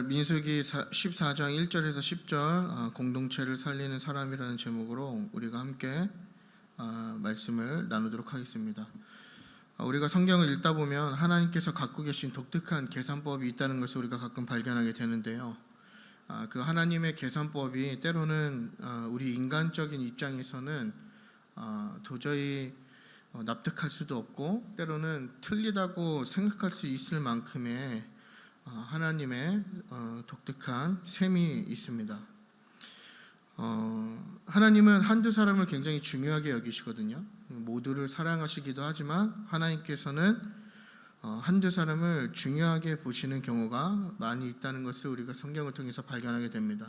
민수기 14장 1절에서 10절 공동체를 살리는 사람이라는 제목으로 우리가 함께 말씀을 나누도록 하겠습니다. 우리가 성경을 읽다 보면 하나님께서 갖고 계신 독특한 계산법이 있다는 것을 우리가 가끔 발견하게 되는데요. 그 하나님의 계산법이 때로는 우리 인간적인 입장에서는 도저히 납득할 수도 없고 때로는 틀리다고 생각할 수 있을 만큼의 하나님의 독특한 셈이 있습니다. 하나님은 한두 사람을 굉장히 중요하게 여기시거든요. 모두를 사랑하시기도 하지만 하나님께서는 한두 사람을 중요하게 보시는 경우가 많이 있다는 것을 우리가 성경을 통해서 발견하게 됩니다.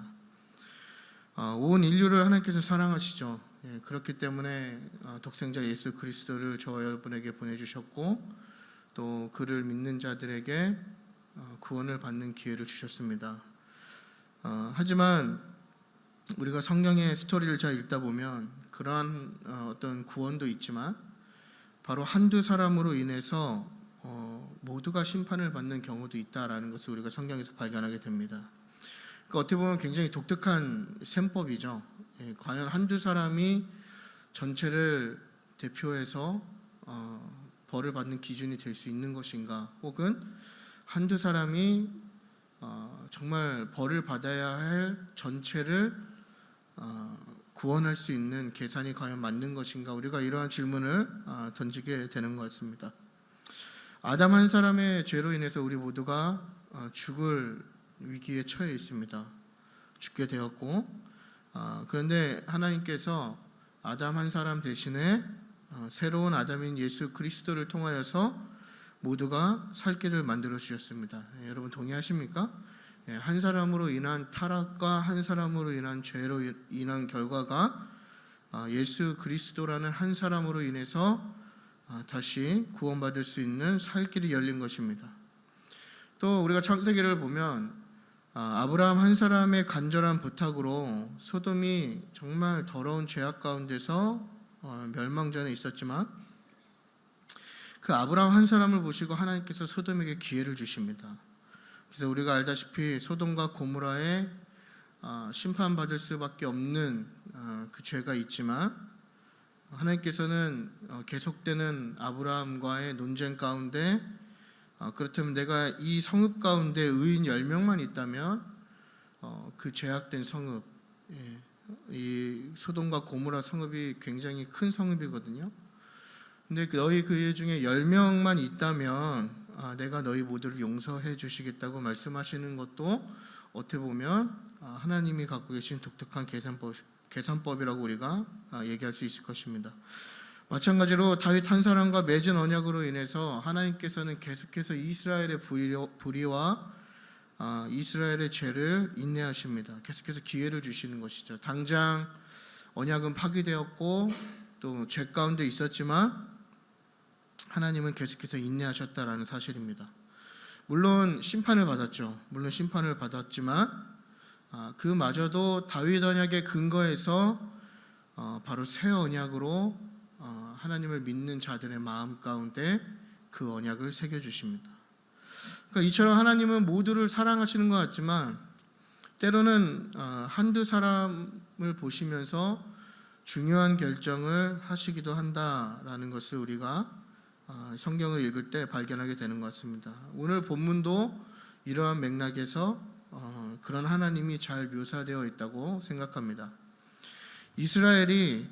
온 인류를 하나님께서 사랑하시죠. 그렇기 때문에 독생자 예수 그리스도를 저와 여러분에게 보내주셨고 또 그를 믿는 자들에게 구원을 받는 기회를 주셨습니다. 하지만 우리가 성경의 스토리를 잘 읽다 보면 그러한 어떤 구원도 있지만 바로 한두 사람으로 인해서 모두가 심판을 받는 경우도 있다라는 것을 우리가 성경에서 발견하게 됩니다. 그러니까 어떻게 보면 굉장히 독특한 셈법이죠. 과연 한두 사람이 전체를 대표해서 벌을 받는 기준이 될 수 있는 것인가, 혹은 한두 사람이 정말 벌을 받아야 할 전체를 구원할 수 있는 계산이 과연 맞는 것인가, 우리가 이러한 질문을 던지게 되는 것 같습니다. 아담 한 사람의 죄로 인해서 우리 모두가 죽을 위기에 처해 있습니다. 죽게 되었고, 그런데 하나님께서 아담 한 사람 대신에 새로운 아담인 예수 그리스도를 통하여서 모두가 살 길을 만들어 주셨습니다. 여러분 동의하십니까? 한 사람으로 인한 타락과 한 사람으로 인한 죄로 인한 결과가 예수 그리스도라는 한 사람으로 인해서 다시 구원받을 수 있는 살 길이 열린 것입니다. 또 우리가 창세기를 보면 아브라함 한 사람의 간절한 부탁으로 소돔이 정말 더러운 죄악 가운데서 멸망전에 있었지만 그 아브라함 한 사람을 보시고 하나님께서 소돔에게 기회를 주십니다. 그래서 우리가 알다시피 소돔과 고모라에 심판받을 수밖에 없는 그 죄가 있지만 하나님께서는 계속되는 아브라함과의 논쟁 가운데 그렇다면 내가 이 성읍 가운데 의인 10명만 있다면 그 죄악된 성읍, 이 소돔과 고모라 성읍이 굉장히 큰 성읍이거든요. 근데 너희 그 중에 10명만 있다면 내가 너희 모두를 용서해 주시겠다고 말씀하시는 것도 어떻게 보면 하나님이 갖고 계신 독특한 계산법이라고 우리가 얘기할 수 있을 것입니다. 마찬가지로 다윗 한 사람과 맺은 언약으로 인해서 하나님께서는 계속해서 이스라엘의 불의와 이스라엘의 죄를 인내하십니다. 계속해서 기회를 주시는 것이죠. 당장 언약은 파기되었고 또 죄 가운데 있었지만 하나님은 계속해서 인내하셨다라는 사실입니다. 물론 심판을 받았죠. 물론 심판을 받았지만 그마저도 다윗 언약의 근거에서 바로 새 언약으로 하나님을 믿는 자들의 마음 가운데 그 언약을 새겨주십니다. 그러니까 이처럼 하나님은 모두를 사랑하시는 것 같지만 때로는 한두 사람을 보시면서 중요한 결정을 하시기도 한다라는 것을 우리가 성경을 읽을 때 발견하게 되는 것 같습니다. 오늘 본문도 이러한 맥락에서 그런 하나님이 잘 묘사되어 있다고 생각합니다. 이스라엘이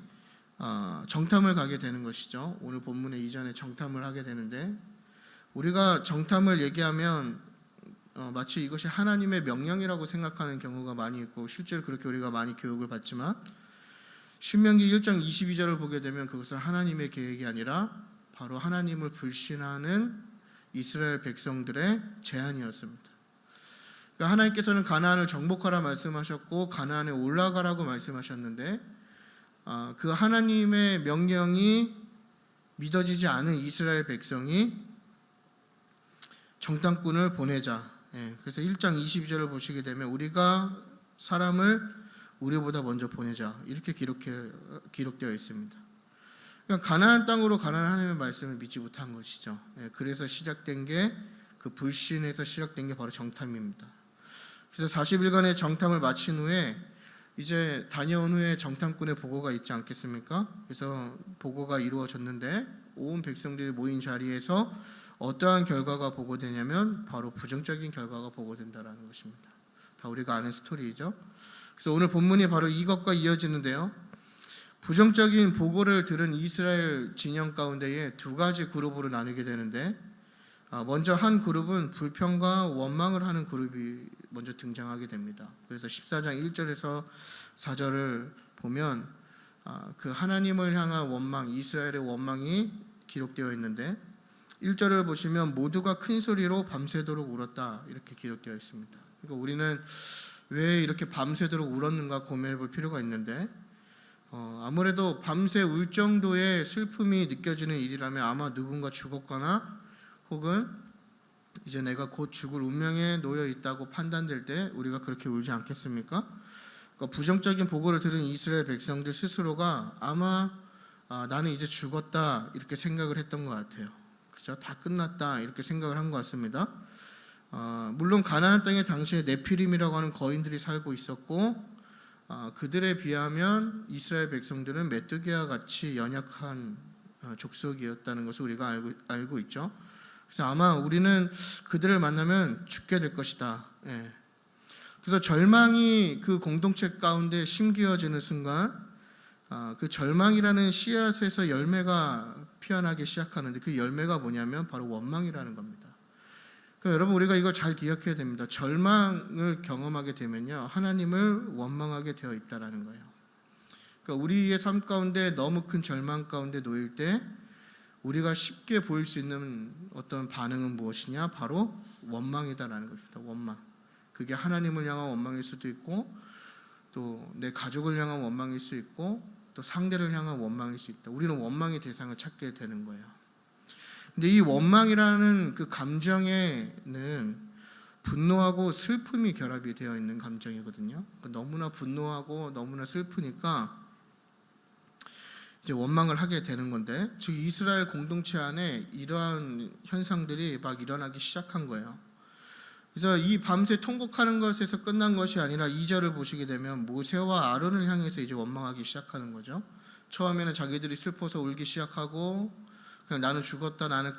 정탐을 가게 되는 것이죠. 오늘 본문의 이전에 정탐을 하게 되는데 우리가 정탐을 얘기하면 마치 이것이 하나님의 명령이라고 생각하는 경우가 많이 있고 실제로 그렇게 우리가 많이 교육을 받지만 신명기 1장 22절을 보게 되면 그것은 하나님의 계획이 아니라 바로 하나님을 불신하는 이스라엘 백성들의 제안이었습니다. 그러니까 하나님께서는 가나안을 정복하라 말씀하셨고 가나안에 올라가라고 말씀하셨는데 그 하나님의 명령이 믿어지지 않은 이스라엘 백성이 정탐꾼을 보내자. 그래서 1장 22절을 보시게 되면 우리가 사람을 우리보다 먼저 보내자 이렇게 기록되어 있습니다. 그러니까 가나안 땅으로 가라는 하나님의 말씀을 믿지 못한 것이죠. 그래서 시작된 게 그 불신에서 시작된 게 바로 정탐입니다. 그래서 40일간의 정탐을 마친 후에 이제 다녀온 후에 정탐꾼의 보고가 있지 않겠습니까? 그래서 보고가 이루어졌는데 온 백성들이 모인 자리에서 어떠한 결과가 보고되냐면 바로 부정적인 결과가 보고된다라는 것입니다. 다 우리가 아는 스토리죠. 그래서 오늘 본문이 바로 이것과 이어지는데요. 부정적인 보고를 들은 이스라엘 진영 가운데에 두 가지 그룹으로 나누게 되는데, 먼저 한 그룹은 불평과 원망을 하는 그룹이 먼저 등장하게 됩니다. 그래서 14장 1절에서 4절을 보면 그 하나님을 향한 원망, 이스라엘의 원망이 기록되어 있는데 1절을 보시면 모두가 큰 소리로 밤새도록 울었다 이렇게 기록되어 있습니다. 그러니까 우리는 왜 이렇게 밤새도록 울었는가 고민해 볼 필요가 있는데, 아무래도 밤새 울 정도의 슬픔이 느껴지는 일이라면 아마 누군가 죽었거나 혹은 이제 내가 곧 죽을 운명에 놓여 있다고 판단될 때 우리가 그렇게 울지 않겠습니까? 그러니까 부정적인 보고를 들은 이스라엘 백성들 스스로가 아마 나는 이제 죽었다 이렇게 생각을 했던 것 같아요. 그죠? 다 끝났다 이렇게 생각을 한 것 같습니다. 물론 가나안 땅에 당시에 네피림이라고 하는 거인들이 살고 있었고 그들에 비하면 이스라엘 백성들은 메뚜기와 같이 연약한 족속이었다는 것을 우리가 알고 있죠. 그래서 아마 우리는 그들을 만나면 죽게 될 것이다. 그래서 절망이 그 공동체 가운데 심기어지는 순간 그 절망이라는 씨앗에서 열매가 피어나기 시작하는데 그 열매가 뭐냐면 바로 원망이라는 겁니다. 그러니까 여러분 우리가 이걸 잘 기억해야 됩니다. 절망을 경험하게 되면요 하나님을 원망하게 되어 있다라는 거예요. 그러니까 우리의 삶 가운데 너무 큰 절망 가운데 놓일 때 우리가 쉽게 보일 수 있는 어떤 반응은 무엇이냐? 바로 원망이다라는 것입니다. 원망. 그게 하나님을 향한 원망일 수도 있고 또 내 가족을 향한 원망일 수 있고 또 상대를 향한 원망일 수 있다. 우리는 원망의 대상을 찾게 되는 거예요. 근데 이 원망이라는 그 감정에는 분노하고 슬픔이 결합이 되어 있는 감정이거든요. 너무나 분노하고 너무나 슬프니까 이제 원망을 하게 되는 건데, 즉 이스라엘 공동체 안에 이러한 현상들이 막 일어나기 시작한 거예요. 그래서 이 밤새 통곡하는 것에서 끝난 것이 아니라 2절을 보시게 되면 모세와 아론을 향해서 이제 원망하기 시작하는 거죠. 처음에는 자기들이 슬퍼서 울기 시작하고 그냥 나는 죽었다, 나는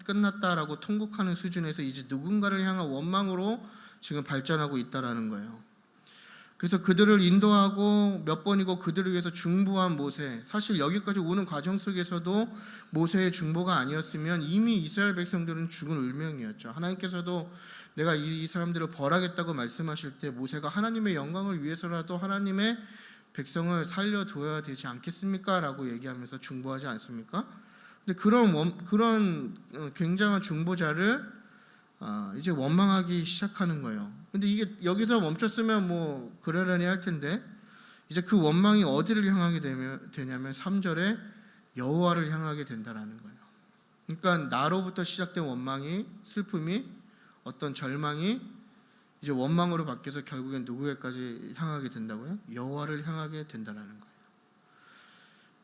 끝났다라고 통곡하는 수준에서 이제 누군가를 향한 원망으로 지금 발전하고 있다라는 거예요. 그래서 그들을 인도하고 몇 번이고 그들을 위해서 중보한 모세, 사실 여기까지 오는 과정 속에서도 모세의 중보가 아니었으면 이미 이스라엘 백성들은 죽은 운명이었죠. 하나님께서도 내가 이 사람들을 벌하겠다고 말씀하실 때 모세가 하나님의 영광을 위해서라도 하나님의 백성을 살려두어야 되지 않겠습니까? 라고 얘기하면서 중보하지 않습니까? 근데 그런 굉장한 중보자를 이제 원망하기 시작하는 거예요. 근데 이게 여기서 멈췄으면 뭐 그러려니 할 텐데 이제 그 원망이 어디를 향하게 되냐면 3절에 여호와를 향하게 된다라는 거예요. 그러니까 나로부터 시작된 원망이, 슬픔이, 어떤 절망이 이제 원망으로 바뀌어서 결국엔 누구에까지 향하게 된다고요? 여호와를 향하게 된다라는 거예요.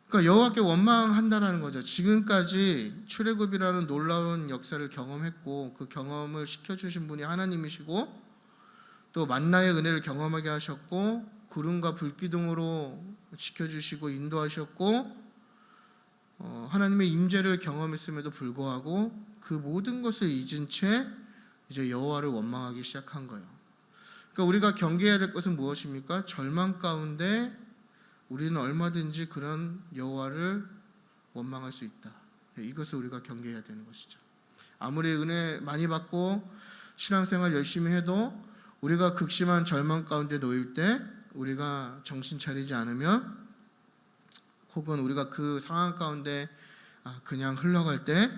그러니까 여호와께 원망한다라는 거죠. 지금까지 출애굽이라는 놀라운 역사를 경험했고 그 경험을 시켜주신 분이 하나님이시고 또 만나의 은혜를 경험하게 하셨고 구름과 불기둥으로 지켜주시고 인도하셨고 하나님의 임재를 경험했음에도 불구하고 그 모든 것을 잊은 채 이제 여호와를 원망하기 시작한 거예요. 그러니까 우리가 경계해야 될 것은 무엇입니까? 절망 가운데 우리는 얼마든지 그런 여호와를 원망할 수 있다. 이것을 우리가 경계해야 되는 것이죠. 아무리 은혜 많이 받고 신앙생활 열심히 해도 우리가 극심한 절망 가운데 놓일 때 우리가 정신 차리지 않으면 혹은 우리가 그 상황 가운데 그냥 흘러갈 때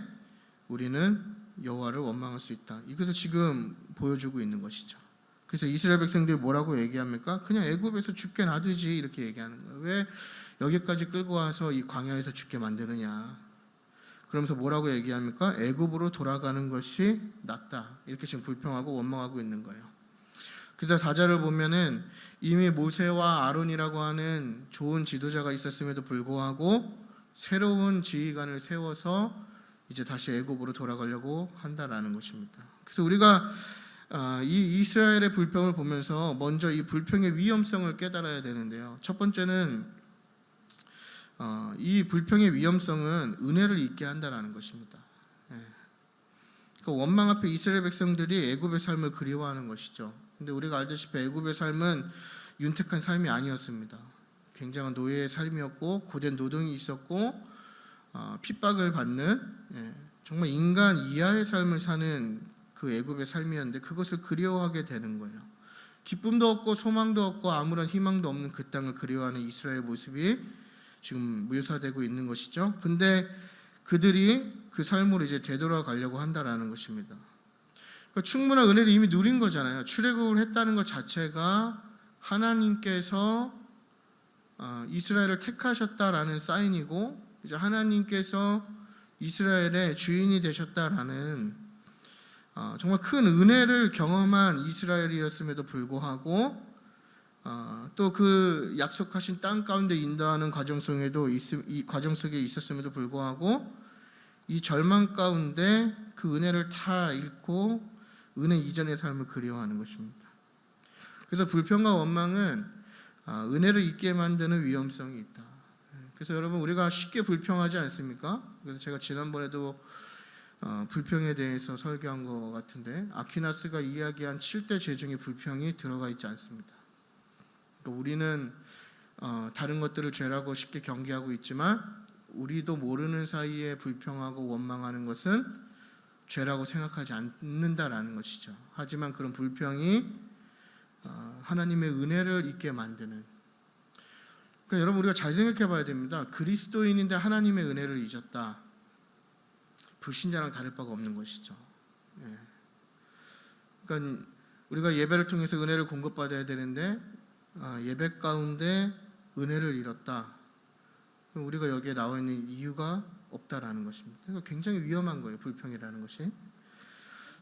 우리는 여호와를 원망할 수 있다. 이것을 지금 보여주고 있는 것이죠. 그래서 이스라엘 백성들이 뭐라고 얘기합니까? 그냥 애굽에서 죽게 놔두지 이렇게 얘기하는 거예요. 왜 여기까지 끌고 와서 이 광야에서 죽게 만드느냐. 그러면서 뭐라고 얘기합니까? 애굽으로 돌아가는 것이 낫다. 이렇게 지금 불평하고 원망하고 있는 거예요. 그래서 4절을 보면은 이미 모세와 아론이라고 하는 좋은 지도자가 있었음에도 불구하고 새로운 지휘관을 세워서 이제 다시 애굽으로 돌아가려고 한다라는 것입니다. 그래서 우리가 이 이스라엘의 불평을 보면서 먼저 이 불평의 위험성을 깨달아야 되는데요. 첫 번째는 이 불평의 위험성은 은혜를 잊게 한다는 것입니다. 그 원망 앞에 이스라엘 백성들이 애굽의 삶을 그리워하는 것이죠. 근데 우리가 알다시피 애굽의 삶은 윤택한 삶이 아니었습니다. 굉장한 노예의 삶이었고 고된 노동이 있었고 핍박을 받는 정말 인간 이하의 삶을 사는 그 애굽의 삶이었는데 그것을 그리워하게 되는 거예요. 기쁨도 없고 소망도 없고 아무런 희망도 없는 그 땅을 그리워하는 이스라엘의 모습이 지금 묘사되고 있는 것이죠. 근데 그들이 그 삶으로 이제 되돌아가려고 한다라는 것입니다. 그러니까 충분한 은혜를 이미 누린 거잖아요. 출애굽을 했다는 것 자체가 하나님께서 이스라엘을 택하셨다라는 사인이고 이제 하나님께서 이스라엘의 주인이 되셨다라는 정말 큰 은혜를 경험한 이스라엘이었음에도 불구하고 또 그 약속하신 땅 가운데 인도하는 과정 속에 있었음에도 불구하고 이 절망 가운데 그 은혜를 다 잃고 은혜 이전의 삶을 그리워하는 것입니다. 그래서 불평과 원망은 은혜를 잊게 만드는 위험성이 있다. 그래서 여러분 우리가 쉽게 불평하지 않습니까? 그래서 제가 지난번에도 불평에 대해서 설교한 것 같은데 아퀴나스가 이야기한 7대 죄 중에 불평이 들어가 있지 않습니다. 그러니까 우리는 다른 것들을 죄라고 쉽게 경계하고 있지만 우리도 모르는 사이에 불평하고 원망하는 것은 죄라고 생각하지 않는다라는 것이죠. 하지만 그런 불평이 하나님의 은혜를 잊게 만드는. 그러니까 여러분 우리가 잘 생각해 봐야 됩니다. 그리스도인인데 하나님의 은혜를 잊었다. 불신자랑 다를 바가 없는 것이죠. 그러니까 우리가 예배를 통해서 은혜를 공급받아야 되는데 예배 가운데 은혜를 잃었다. 우리가 여기에 나와 있는 이유가 없다라는 것입니다. 그러니까 굉장히 위험한 거예요. 불평이라는 것이.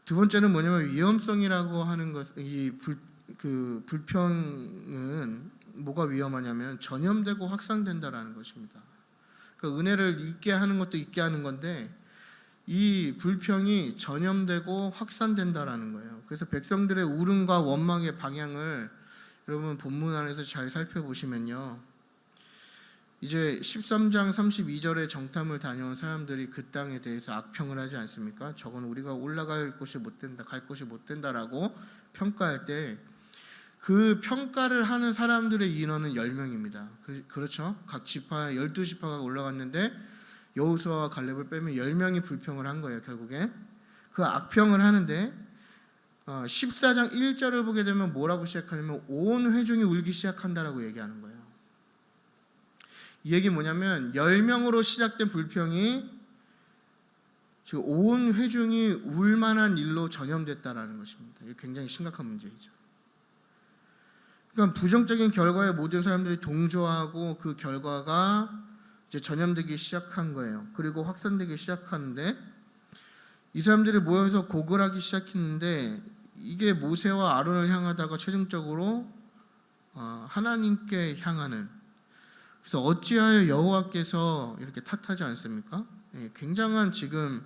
두 번째는 뭐냐면 위험성이라고 하는 것. 불평은 뭐가 위험하냐면 전염되고 확산된다라는 것입니다. 그러니까 은혜를 잊게 하는 것도 잊게 하는 건데 이 불평이 전염되고 확산된다라는 거예요. 그래서 백성들의 울음과 원망의 방향을 여러분 본문 안에서 잘 살펴보시면요. 이제 13장 32절에 정탐을 다녀온 사람들이 그 땅에 대해서 악평을 하지 않습니까? 저건 우리가 올라갈 곳이 못 된다, 갈 곳이 못 된다라고 평가할 때 그 평가를 하는 사람들의 인원은 10명입니다. 그렇죠? 각 지파 12지파가 올라갔는데 여호수아와 갈렙을 빼면 10명이 불평을 한 거예요. 결국에 그 악평을 하는데 14장 1절을 보게 되면 뭐라고 시작하냐면 온 회중이 울기 시작한다라고 얘기하는 거예요. 이 얘기 뭐냐면 10명으로 시작된 불평이 지금 온 회중이 울만한 일로 전염됐다라는 것입니다. 이게 굉장히 심각한 문제이죠. 그러니까 부정적인 결과에 모든 사람들이 동조하고 그 결과가 이제 전염되기 시작한 거예요. 그리고 확산되기 시작하는데 이 사람들이 모여서 고글하기 시작했는데 이게 모세와 아론을 향하다가 최종적으로 하나님께 향하는. 그래서 어찌하여 여호와께서 이렇게 탓하지 않습니까? 굉장한 지금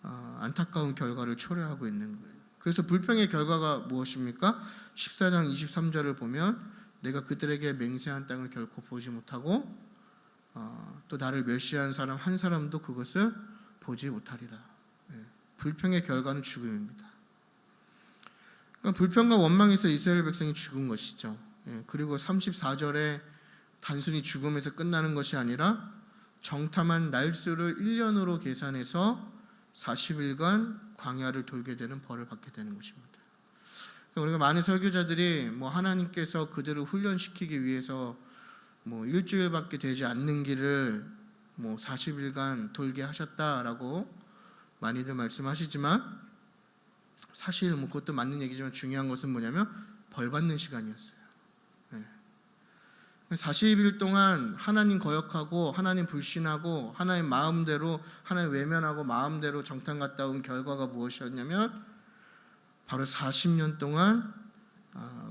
안타까운 결과를 초래하고 있는 거예요. 그래서 불평의 결과가 무엇입니까? 14장 23절을 보면 내가 그들에게 맹세한 땅을 결코 보지 못하고 또 나를 멸시한 사람 한 사람도 그것을 보지 못하리라. 불평의 결과는 죽음입니다. 그러니까 불평과 원망에서 이스라엘 백성이 죽은 것이죠. 그리고 34절에 단순히 죽음에서 끝나는 것이 아니라 정탐한 날수를 1년으로 계산해서 40일간 광야를 돌게 되는 벌을 받게 되는 것입니다. 그러니까 우리가 많은 설교자들이 하나님께서 그들을 훈련시키기 위해서 일주일밖에 되지 않는 길을 40일간 돌게 하셨다라고 많이들 말씀하시지만 사실 그것도 맞는 얘기지만 중요한 것은 뭐냐면 벌 받는 시간이었어요. 40일 동안 하나님 거역하고 하나님 불신하고 하나님 마음대로 하나님 외면하고 마음대로 정탐 갔다 온 결과가 무엇이었냐면 바로 40년 동안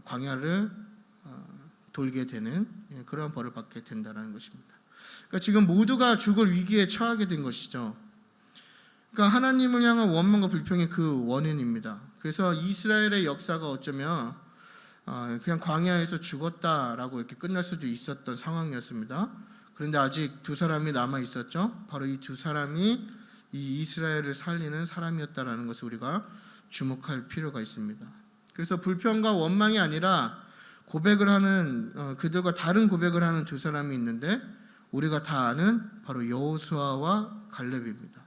광야를 돌게 되는 그러한 벌을 받게 된다는 것입니다. 그러니까 지금 모두가 죽을 위기에 처하게 된 것이죠. 그러니까 하나님을 향한 원망과 불평이 그 원인입니다. 그래서 이스라엘의 역사가 어쩌면 그냥 광야에서 죽었다라고 이렇게 끝날 수도 있었던 상황이었습니다. 그런데 아직 두 사람이 남아 있었죠. 바로 이 두 사람이 이 이스라엘을 살리는 사람이었다라는 것을 우리가 주목할 필요가 있습니다. 그래서 불평과 원망이 아니라 고백을 하는 그들과 다른 고백을 하는 두 사람이 있는데 우리가 다 아는 바로 여호수아와 갈렙입니다.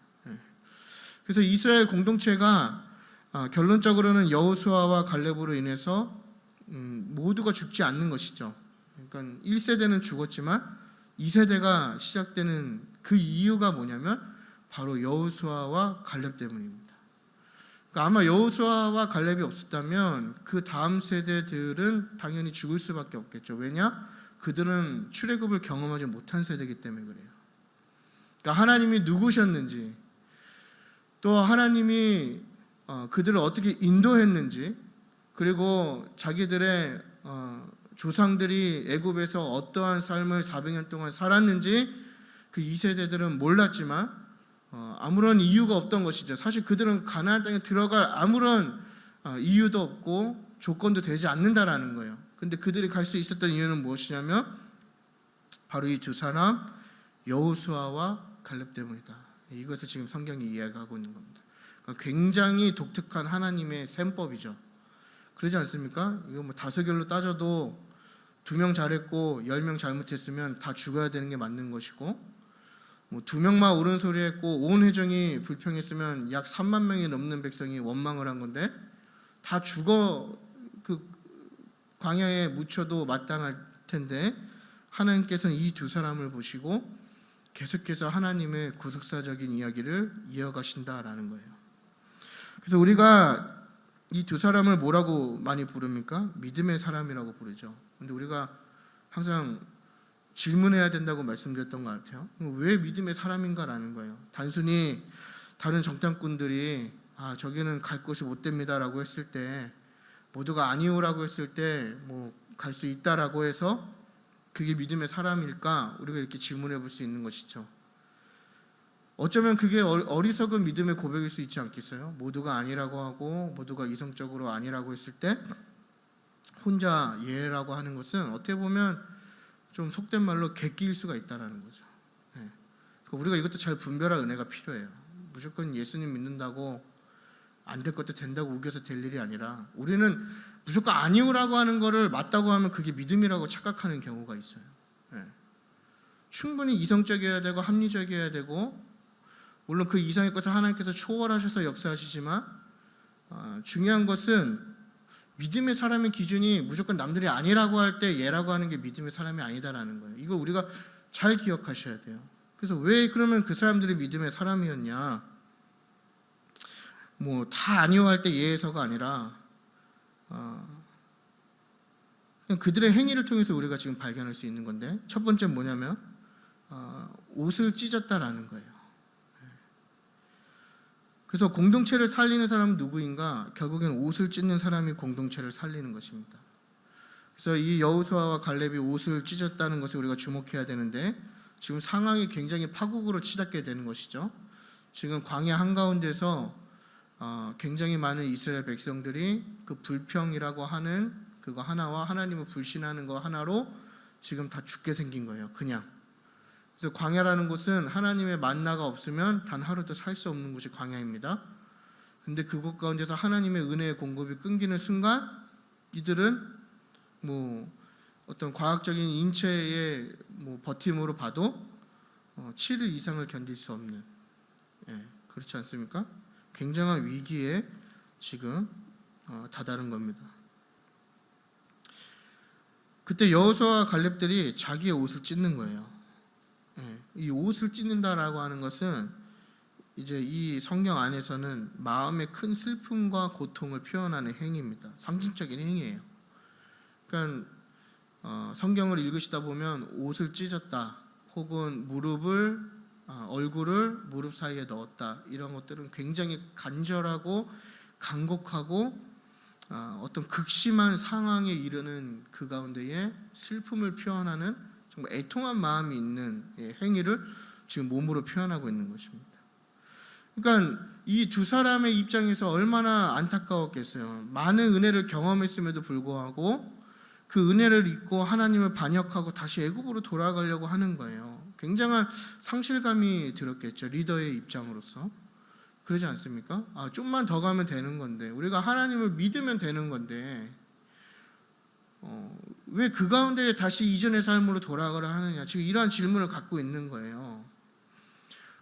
그래서 이스라엘 공동체가 결론적으로는 여호수아와 갈렙으로 인해서 모두가 죽지 않는 것이죠. 그러니까 1세대는 죽었지만 2세대가 시작되는 그 이유가 뭐냐면 바로 여호수아와 갈렙 때문입니다. 그러니까 아마 여호수아와 갈렙이 없었다면 그 다음 세대들은 당연히 죽을 수밖에 없겠죠. 왜냐? 그들은 출애굽을 경험하지 못한 세대이기 때문에 그래요. 그러니까 하나님이 누구셨는지, 또 하나님이 그들을 어떻게 인도했는지, 그리고 자기들의 조상들이 애굽에서 어떠한 삶을 400년 동안 살았는지 그 2세대들은 몰랐지만 아무런 이유가 없던 것이죠. 사실 그들은 가나안 땅에 들어갈 아무런 이유도 없고 조건도 되지 않는다라는 거예요. 근데 그들이 갈 수 있었던 이유는 무엇이냐면 바로 이 두 사람 여호수아와 갈렙 때문이다. 이것을 지금 성경이 이야기하고 있는 겁니다. 그러니까 굉장히 독특한 하나님의 셈법이죠. 그러지 않습니까? 이거 뭐 다수결로 따져도 2명 잘했고 10명 잘못했으면 다 죽어야 되는 게 맞는 것이고, 뭐 2명만 옳은 소리 했고 온 회중이 불평했으면 약 3만 명이 넘는 백성이 원망을 한 건데 다 죽어 그 광야에 묻혀도 마땅할 텐데 하나님께서는 이 두 사람을 보시고 계속해서 하나님의 구속사적인 이야기를 이어가신다라는 거예요. 그래서 우리가 이 두 사람을 뭐라고 많이 부릅니까? 믿음의 사람이라고 부르죠. 근데 우리가 항상 질문해야 된다고 말씀드렸던 것 같아요. 왜 믿음의 사람인가라는 거예요. 단순히 다른 정탐꾼들이 저기는 갈 곳이 못 됩니다라고 했을 때, 모두가 아니오라고 했을 때 뭐 갈 수 있다라고 해서 그게 믿음의 사람일까? 우리가 이렇게 질문해 볼 수 있는 것이죠. 어쩌면 그게 어리석은 믿음의 고백일 수 있지 않겠어요? 모두가 아니라고 하고 모두가 이성적으로 아니라고 했을 때 혼자 예라고 하는 것은 어떻게 보면 좀 속된 말로 객기일 수가 있다라는 거죠. 우리가 이것도 잘 분별할 은혜가 필요해요. 무조건 예수님 믿는다고 안 될 것도 된다고 우겨서 될 일이 아니라 우리는 무조건 아니오라고 하는 거를 맞다고 하면 그게 믿음이라고 착각하는 경우가 있어요. 충분히 이성적이어야 되고 합리적이어야 되고, 물론 그 이상의 것을 하나님께서 초월하셔서 역사하시지만 중요한 것은 믿음의 사람의 기준이 무조건 남들이 아니라고 할 때 예라고 하는 게 믿음의 사람이 아니다라는 거예요. 이거 우리가 잘 기억하셔야 돼요. 그래서 왜 그러면 그 사람들이 믿음의 사람이었냐? 뭐 다 아니오 할 때 예에서가 아니라 그냥 그들의 행위를 통해서 우리가 지금 발견할 수 있는 건데, 첫 번째 뭐냐면 옷을 찢었다라는 거예요. 그래서 공동체를 살리는 사람은 누구인가? 결국엔 옷을 찢는 사람이 공동체를 살리는 것입니다. 그래서 이 여호수아와 갈렙이 옷을 찢었다는 것을 우리가 주목해야 되는데, 지금 상황이 굉장히 파국으로 치닫게 되는 것이죠. 지금 광야 한가운데서 굉장히 많은 이스라엘 백성들이 그 불평이라고 하는 그거 하나와 하나님을 불신하는 거 하나로 지금 다 죽게 생긴 거예요. 그냥. 그래서 광야라는 곳은 하나님의 만나가 없으면 단 하루도 살 수 없는 곳이 광야입니다. 근데 그곳 가운데서 하나님의 은혜의 공급이 끊기는 순간 이들은 뭐 어떤 과학적인 인체의 뭐 버팀으로 봐도 7일 이상을 견딜 수 없는, 그렇지 않습니까? 굉장한 위기에 지금 다다른 겁니다. 그때 여호수아와 갈렙들이 자기의 옷을 찢는 거예요. 이 옷을 찢는다라고 하는 것은 이제 이 성경 안에서는 마음의 큰 슬픔과 고통을 표현하는 행위입니다. 상징적인 행위예요. 그러니까 성경을 읽으시다 보면 옷을 찢었다, 혹은 얼굴을 무릎 사이에 넣었다, 이런 것들은 굉장히 간절하고 간곡하고 어떤 극심한 상황에 이르는 그 가운데에 슬픔을 표현하는 정말 애통한 마음이 있는 행위를 지금 몸으로 표현하고 있는 것입니다. 그러니까 이 두 사람의 입장에서 얼마나 안타까웠겠어요. 많은 은혜를 경험했음에도 불구하고 그 은혜를 잊고 하나님을 반역하고 다시 애굽으로 돌아가려고 하는 거예요. 굉장한 상실감이 들었겠죠. 리더의 입장으로서. 그러지 않습니까? 좀만 더 가면 되는 건데, 우리가 하나님을 믿으면 되는 건데 왜 그 가운데 다시 이전의 삶으로 돌아가려 하느냐, 지금 이러한 질문을 갖고 있는 거예요.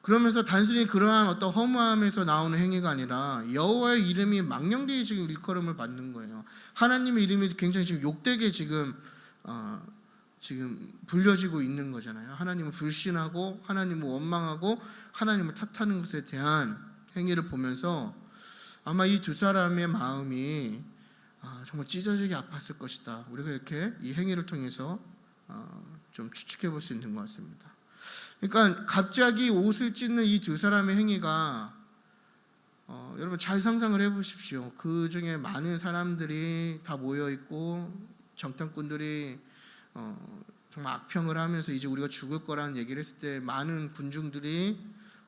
그러면서 단순히 그러한 어떤 허무함에서 나오는 행위가 아니라 여호와의 이름이 망령되이 지금 일컬음을 받는 거예요. 하나님의 이름이 굉장히 지금 욕되게 지금 불려지고 있는 거잖아요. 하나님을 불신하고 하나님을 원망하고 하나님을 탓하는 것에 대한 행위를 보면서 아마 이 두 사람의 마음이 정말 찢어지게 아팠을 것이다. 우리가 이렇게 이 행위를 통해서 좀 추측해 볼 수 있는 것 같습니다. 그러니까 갑자기 옷을 찢는 이 두 사람의 행위가 여러분 잘 상상을 해보십시오. 그 중에 많은 사람들이 다 모여 있고 정탐꾼들이 정말 악평을 하면서 이제 우리가 죽을 거라는 얘기를 했을 때 많은 군중들이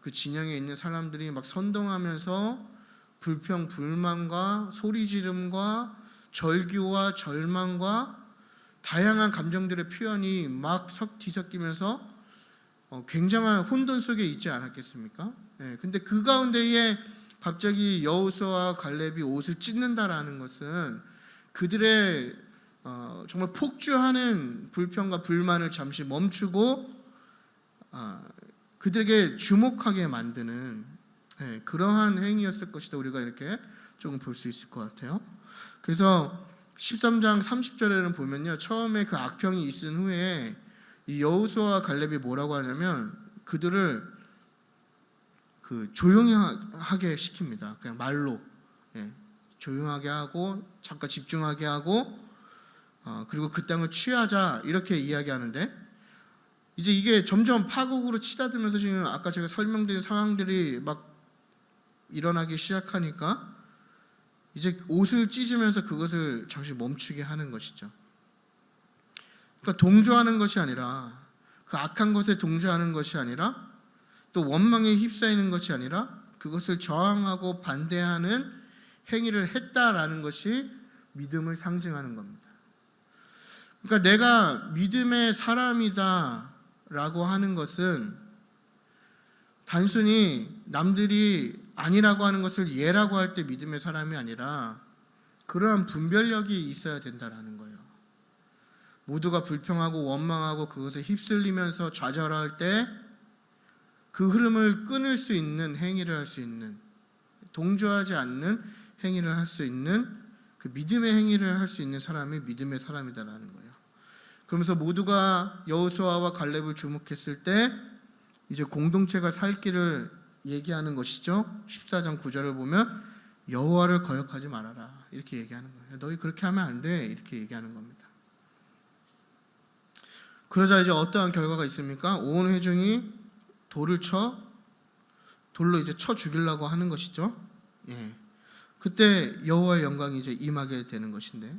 그 진영에 있는 사람들이 막 선동하면서 불평, 불만과 소리 지름과 절규와 절망과 다양한 감정들의 표현이 막 뒤섞이면서 굉장한 혼돈 속에 있지 않았겠습니까? 근데 그 가운데에 갑자기 여호수아와 갈렙이 옷을 찢는다라는 것은 그들의 정말 폭주하는 불평과 불만을 잠시 멈추고 그들에게 주목하게 만드는 그러한 행위였을 것이다. 우리가 이렇게 조금 볼 수 있을 것 같아요. 그래서 13장 30절에는 보면요, 처음에 그 악평이 있은 후에 이 여호수아와 갈렙이 뭐라고 하냐면 그들을 조용히 하게 시킵니다. 그냥 말로 조용하게 하고 잠깐 집중하게 하고 그리고 그 땅을 취하자, 이렇게 이야기하는데, 이제 이게 점점 파국으로 치닫으면서 지금 아까 제가 설명드린 상황들이 막 일어나기 시작하니까 이제 옷을 찢으면서 그것을 잠시 멈추게 하는 것이죠. 그러니까 동조하는 것이 아니라, 그 악한 것에 동조하는 것이 아니라, 또 원망에 휩싸이는 것이 아니라 그것을 저항하고 반대하는 행위를 했다라는 것이 믿음을 상징하는 겁니다. 그러니까 내가 믿음의 사람이다 라고 하는 것은 단순히 남들이 아니라고 하는 것을 예라고 할 때 믿음의 사람이 아니라 그러한 분별력이 있어야 된다라는 거예요. 모두가 불평하고 원망하고 그것에 휩쓸리면서 좌절할 때 그 흐름을 끊을 수 있는 행위를 할 수 있는, 동조하지 않는 행위를 할 수 있는, 그 믿음의 행위를 할 수 있는 사람이 믿음의 사람이다라는 거예요. 그러면서 모두가 여호수아와 갈렙을 주목했을 때 이제 공동체가 살 길을 얘기하는 것이죠. 14장 9절을 보면 여호와를 거역하지 말아라, 이렇게 얘기하는 거예요. 너희 그렇게 하면 안 돼, 이렇게 얘기하는 겁니다. 그러자 이제 어떠한 결과가 있습니까? 온 회중이 돌로 이제 쳐 죽이려고 하는 것이죠. 그때 여호와의 영광이 이제 임하게 되는 것인데,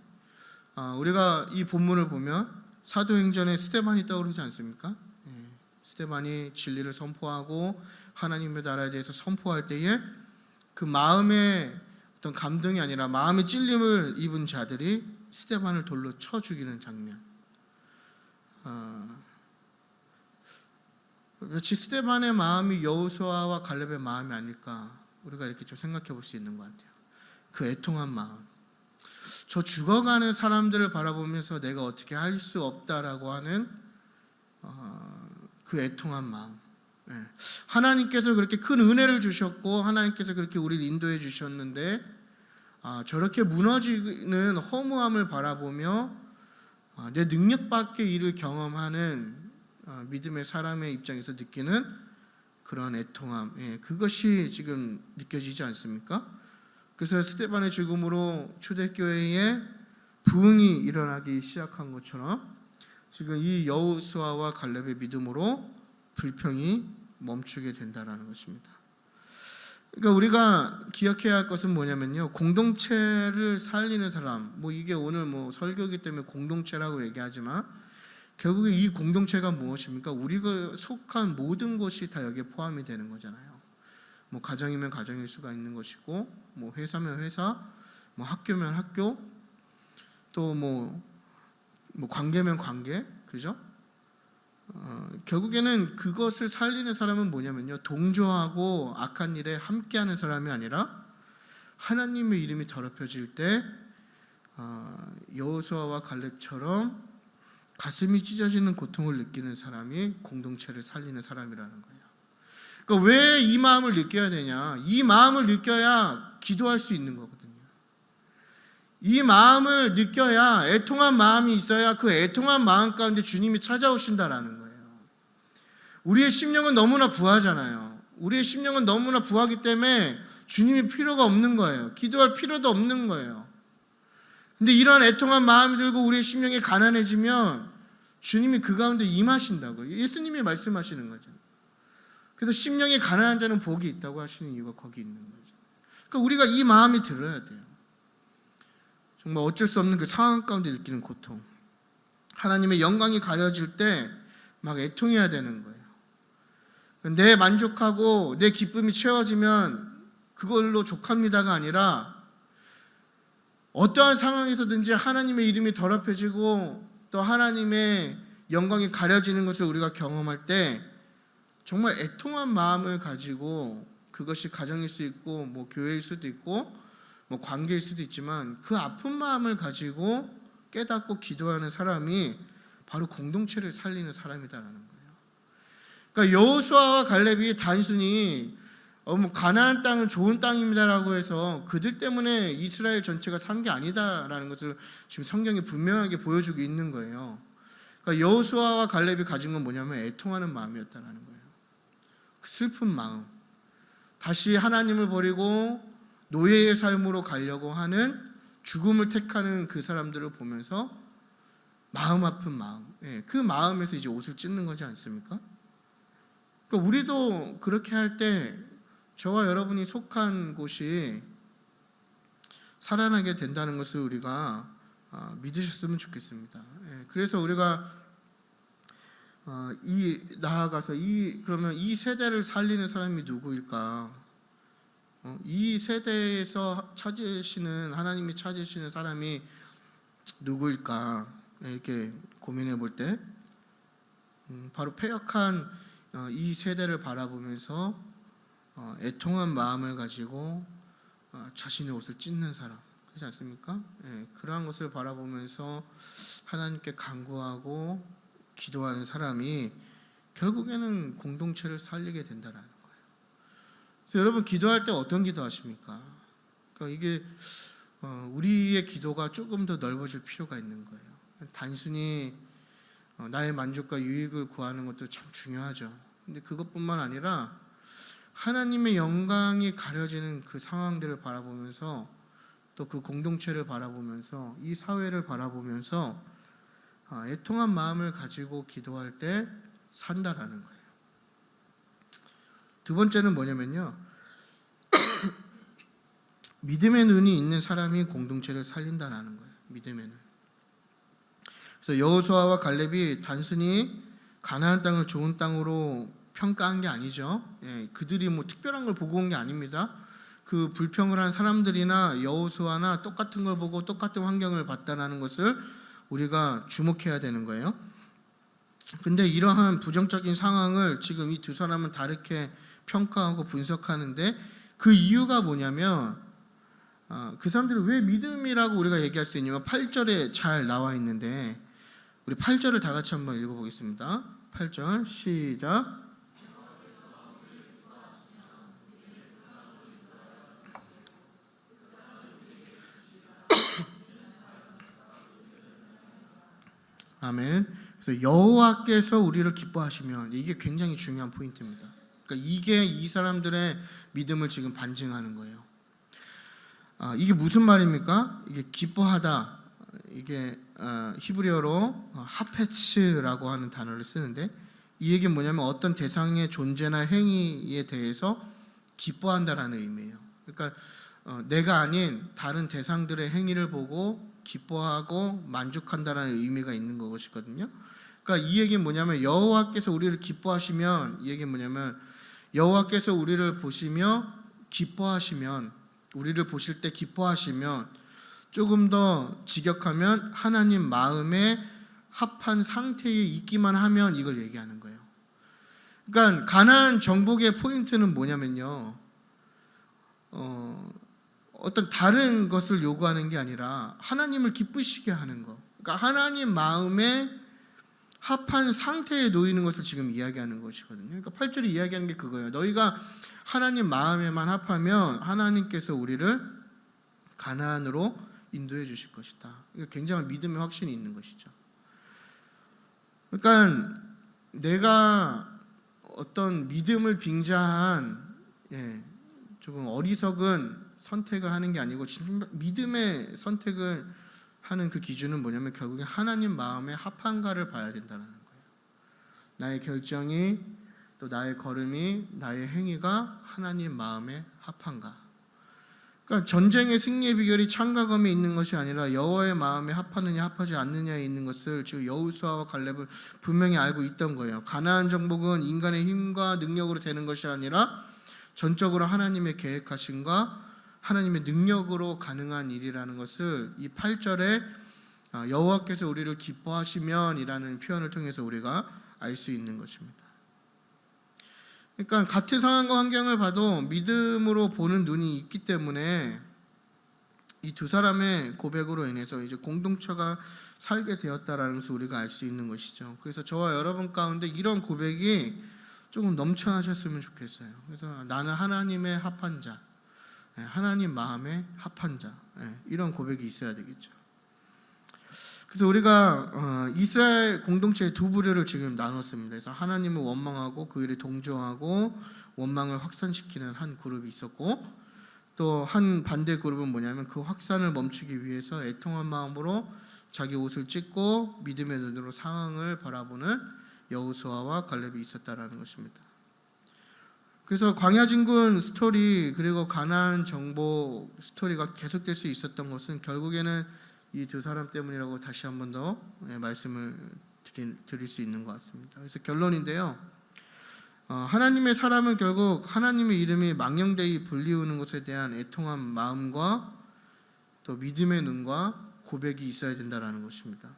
우리가 이 본문을 보면 사도행전에 스데반이 떠오르지 않습니까? 스데반이 진리를 선포하고 하나님의 나라에 대해서 선포할 때에 그 마음의 어떤 감동이 아니라 마음의 찔림을 입은 자들이 스데반을 돌로 쳐 죽이는 장면. 마치 스데반의 마음이 여호수아와 갈렙의 마음이 아닐까, 우리가 이렇게 좀 생각해 볼 수 있는 것 같아요. 그 애통한 마음, 저 죽어가는 사람들을 바라보면서 내가 어떻게 할 수 없다라고 하는 그 애통한 마음. 하나님께서 그렇게 큰 은혜를 주셨고 하나님께서 그렇게 우리를 인도해 주셨는데 저렇게 무너지는 허무함을 바라보며 내 능력 밖의 일을 경험하는 믿음의 사람의 입장에서 느끼는 그런 애통함, 그것이 지금 느껴지지 않습니까? 그래서 스데반의 죽음으로 초대교회에 부흥이 일어나기 시작한 것처럼 지금 이 여호수아와 갈렙의 믿음으로 불평이 멈추게 된다라는 것입니다. 그러니까 우리가 기억해야 할 것은 뭐냐면요, 공동체를 살리는 사람, 이게 오늘 설교기 때문에 공동체라고 얘기하지만 결국에 이 공동체가 무엇입니까? 우리가 속한 모든 것이 다 여기에 포함이 되는 거잖아요. 뭐 가정이면 가정일 수가 있는 것이고, 뭐 회사면 회사, 뭐 학교면 학교, 또 뭐 관계면 관계, 그죠? 결국에는 그것을 살리는 사람은 뭐냐면요, 동조하고 악한 일에 함께하는 사람이 아니라 하나님의 이름이 더럽혀질 때 여호수아와 갈렙처럼 가슴이 찢어지는 고통을 느끼는 사람이 공동체를 살리는 사람이라는 거예요. 그러니까 왜 이 마음을 느껴야 되냐? 이 마음을 느껴야 기도할 수 있는 거거든요. 이 마음을 느껴야, 애통한 마음이 있어야 그 애통한 마음 가운데 주님이 찾아오신다라는 거예요. 우리의 심령은 너무나 부하잖아요. 우리의 심령은 너무나 부하기 때문에 주님이 필요가 없는 거예요. 기도할 필요도 없는 거예요. 근데 이러한 애통한 마음이 들고 우리의 심령이 가난해지면 주님이 그 가운데 임하신다고요. 예수님이 말씀하시는 거죠. 그래서 심령이 가난한 자는 복이 있다고 하시는 이유가 거기 있는 거죠. 그러니까 우리가 이 마음이 들어야 돼요. 정말 어쩔 수 없는 그 상황 가운데 느끼는 고통, 하나님의 영광이 가려질 때 막 애통해야 되는 거예요. 내 만족하고 내 기쁨이 채워지면 그걸로 족합니다가 아니라 어떠한 상황에서든지 하나님의 이름이 더럽혀지고 또 하나님의 영광이 가려지는 것을 우리가 경험할 때 정말 애통한 마음을 가지고, 그것이 가정일 수 있고 뭐 교회일 수도 있고 뭐 관계일 수도 있지만, 그 아픈 마음을 가지고 깨닫고 기도하는 사람이 바로 공동체를 살리는 사람이다라는 거예요. 그러니까 여호수아와 갈렙이 단순히 뭐 가나안 땅은 좋은 땅입니다라고 해서 그들 때문에 이스라엘 전체가 산 게 아니다라는 것을 지금 성경이 분명하게 보여주고 있는 거예요. 그러니까 여호수아와 갈렙이 가진 건 뭐냐면 애통하는 마음이었다라는 거예요. 그 슬픈 마음, 다시 하나님을 버리고 노예의 삶으로 가려고 하는, 죽음을 택하는 그 사람들을 보면서 마음 아픈 마음, 그 마음에서 이제 옷을 찢는 거지 않습니까? 그러니까 우리도 그렇게 할 때 저와 여러분이 속한 곳이 살아나게 된다는 것을 우리가 믿으셨으면 좋겠습니다. 그래서 우리가 나아가서 그러면 이 세대를 살리는 사람이 누구일까? 이 세대에서 하나님이 찾으시는 사람이 누구일까? 이렇게 고민해 볼 때 바로 패역한 이 세대를 바라보면서 애통한 마음을 가지고 자신의 옷을 찢는 사람, 그렇지 않습니까? 그러한 것을 바라보면서 하나님께 간구하고 기도하는 사람이 결국에는 공동체를 살리게 된다는 거예요. 그래서 여러분, 기도할 때 어떤 기도하십니까? 그러니까 이게 우리의 기도가 조금 더 넓어질 필요가 있는 거예요. 단순히 나의 만족과 유익을 구하는 것도 참 중요하죠. 근데 그것뿐만 아니라 하나님의 영광이 가려지는 그 상황들을 바라보면서, 또 그 공동체를 바라보면서, 이 사회를 바라보면서 애통한 마음을 가지고 기도할 때 산다라는 거예요. 두 번째는 뭐냐면요, 믿음의 눈이 있는 사람이 공동체를 살린다라는 거예요. 믿음의 눈. 그래서 여호수아와 갈렙이 단순히 가나안 땅을 좋은 땅으로 평가한 게 아니죠. 그들이 뭐 특별한 걸 보고 온 게 아닙니다. 그 불평을 한 사람들이나 여호수아나 똑같은 걸 보고 똑같은 환경을 봤다는 것을 우리가 주목해야 되는 거예요. 근데 이러한 부정적인 상황을 지금 이 두 사람은 다르게 평가하고 분석하는데, 그 이유가 뭐냐면 그 사람들이 왜 믿음이라고 우리가 얘기할 수 있냐면 8절에 잘 나와 있는데, 우리 8절을 다 같이 한번 읽어보겠습니다. 8절 시작. 아멘. 그래서 여호와께서 우리를 기뻐하시면, 이게 굉장히 중요한 포인트입니다. 그러니까 이게 이 사람들의 믿음을 지금 반증하는 거예요. 이게 무슨 말입니까? 이게 기뻐하다, 이게 히브리어로 하페츠라고 하는 단어를 쓰는데, 이 얘기는 뭐냐면 어떤 대상의 존재나 행위에 대해서 기뻐한다라는 의미예요. 그러니까 내가 아닌 다른 대상들의 행위를 보고 기뻐하고 만족한다라는 의미가 있는 것이거든요. 그러니까 이 얘기는 뭐냐면 여호와께서 우리를 기뻐하시면, 이 얘기는 뭐냐면 여호와께서 우리를 보시며 기뻐하시면, 우리를 보실 때 기뻐하시면, 조금 더 직역하면 하나님 마음에 합한 상태에 있기만 하면 이걸 얘기하는 거예요. 그러니까 가나안 정복의 포인트는 뭐냐면요, 어떤 다른 것을 요구하는 게 아니라 하나님을 기쁘시게 하는 거. 그러니까 하나님 마음에 합한 상태에 놓이는 것을 지금 이야기하는 것이거든요. 그러니까 8절이 이야기하는 게 그거예요. 너희가 하나님 마음에만 합하면 하나님께서 우리를 가나안으로 인도해 주실 것이다. 이거 굉장한 믿음의 확신이 있는 것이죠. 그러니까 내가 어떤 믿음을 빙자한 조금 어리석은 선택을 하는 게 아니고 믿음의 선택을 하는 그 기준은 뭐냐면 결국에 하나님 마음에 합한가를 봐야 된다는 거예요. 나의 결정이, 또 나의 걸음이, 나의 행위가 하나님 마음에 합한가. 그러니까 전쟁의 승리의 비결이 창과 검에 있는 것이 아니라 여호와의 마음에 합하느냐 합하지 않느냐에 있는 것을 지금 여호수아와 갈렙은 분명히 알고 있던 거예요. 가나안 정복은 인간의 힘과 능력으로 되는 것이 아니라 전적으로 하나님의 계획하심과 하나님의 능력으로 가능한 일이라는 것을 이 8절에 여호와께서 우리를 기뻐하시면 이라는 표현을 통해서 우리가 알 수 있는 것입니다. 그러니까 같은 상황과 환경을 봐도 믿음으로 보는 눈이 있기 때문에 이 두 사람의 고백으로 인해서 이제 공동체가 살게 되었다라는 것을 우리가 알 수 있는 것이죠. 그래서 저와 여러분 가운데 이런 고백이 조금 넘쳐나셨으면 좋겠어요. 그래서 나는 하나님의 합한 자, 하나님 마음에 합한 자, 이런 고백이 있어야 되겠죠. 그래서 우리가 이스라엘 공동체의 두 부류를 지금 나눴습니다. 그래서 하나님을 원망하고 그 일에 동조하고 원망을 확산시키는 한 그룹이 있었고, 또 한 반대 그룹은 뭐냐면 그 확산을 멈추기 위해서 애통한 마음으로 자기 옷을 찢고 믿음의 눈으로 상황을 바라보는 여호수아와 갈렙이 있었다라는 것입니다. 그래서 광야 진군 스토리 그리고 가나안 정복 스토리가 계속될 수 있었던 것은 결국에는 이 두 사람 때문이라고 다시 한 번 더 말씀을 드릴 수 있는 것 같습니다. 그래서 결론인데요, 하나님의 사람은 결국 하나님의 이름이 망령되이 불리우는 것에 대한 애통한 마음과 또 믿음의 눈과 고백이 있어야 된다는 것입니다.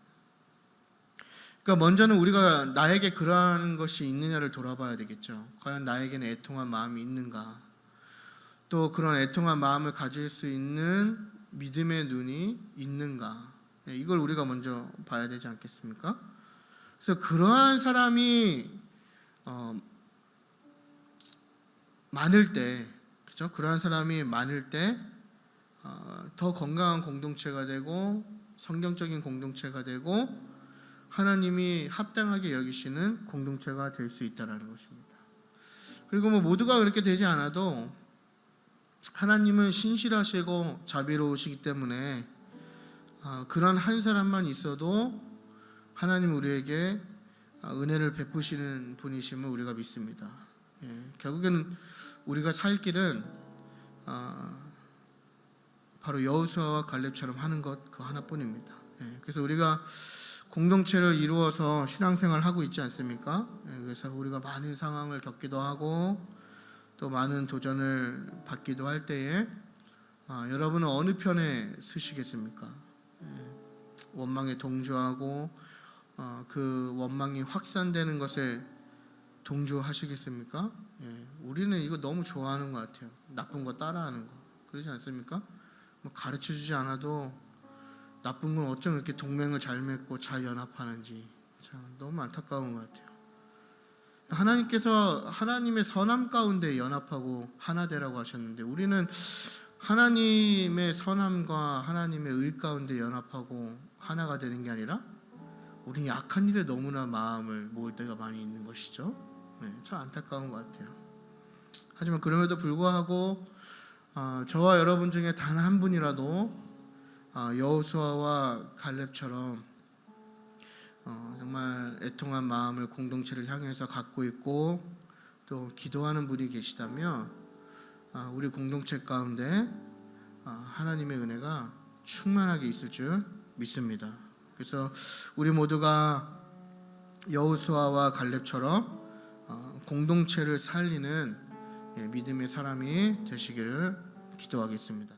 그러니까 먼저는 우리가 나에게 그러한 것이 있느냐를 돌아봐야 되겠죠. 과연 나에게는 애통한 마음이 있는가, 또 그런 애통한 마음을 가질 수 있는 믿음의 눈이 있는가, 이걸 우리가 먼저 봐야 되지 않겠습니까? 그래서 그러한 사람이 많을 때, 그렇죠? 그러한 사람이 많을 때 더 건강한 공동체가 되고 성경적인 공동체가 되고 하나님이 합당하게 여기시는 공동체가 될 수 있다는 것입니다. 그리고 모두가 그렇게 되지 않아도 하나님은 신실하시고 자비로우시기 때문에 그런 한 사람만 있어도 하나님 우리에게 은혜를 베푸시는 분이심을 우리가 믿습니다. 결국에는 우리가 살 길은 바로 여호수아와 갈렙처럼 하는 것 그 하나뿐입니다. 그래서 우리가 공동체를 이루어서 신앙생활을 하고 있지 않습니까? 그래서 우리가 많은 상황을 겪기도 하고 또 많은 도전을 받기도 할 때에 여러분은 어느 편에 서시겠습니까? 원망에 동조하고 그 원망이 확산되는 것에 동조하시겠습니까? 우리는 이거 너무 좋아하는 것 같아요. 나쁜 거 따라하는 거. 그러지 않습니까? 가르쳐주지 않아도 나쁜 건 어쩜 이렇게 동맹을 잘 맺고 잘 연합하는지 참 너무 안타까운 것 같아요. 하나님께서 하나님의 선함 가운데 연합하고 하나 되라고 하셨는데 우리는 하나님의 선함과 하나님의 의 가운데 연합하고 하나가 되는 게 아니라 우리는 약한 일에 너무나 마음을 모을 때가 많이 있는 것이죠. 참 안타까운 것 같아요. 하지만 그럼에도 불구하고 저와 여러분 중에 단 한 분이라도 여호수아와 갈렙처럼 정말 애통한 마음을 공동체를 향해서 갖고 있고 또 기도하는 분이 계시다면 우리 공동체 가운데 하나님의 은혜가 충만하게 있을 줄 믿습니다. 그래서 우리 모두가 여호수아와 갈렙처럼 공동체를 살리는 믿음의 사람이 되시기를 기도하겠습니다.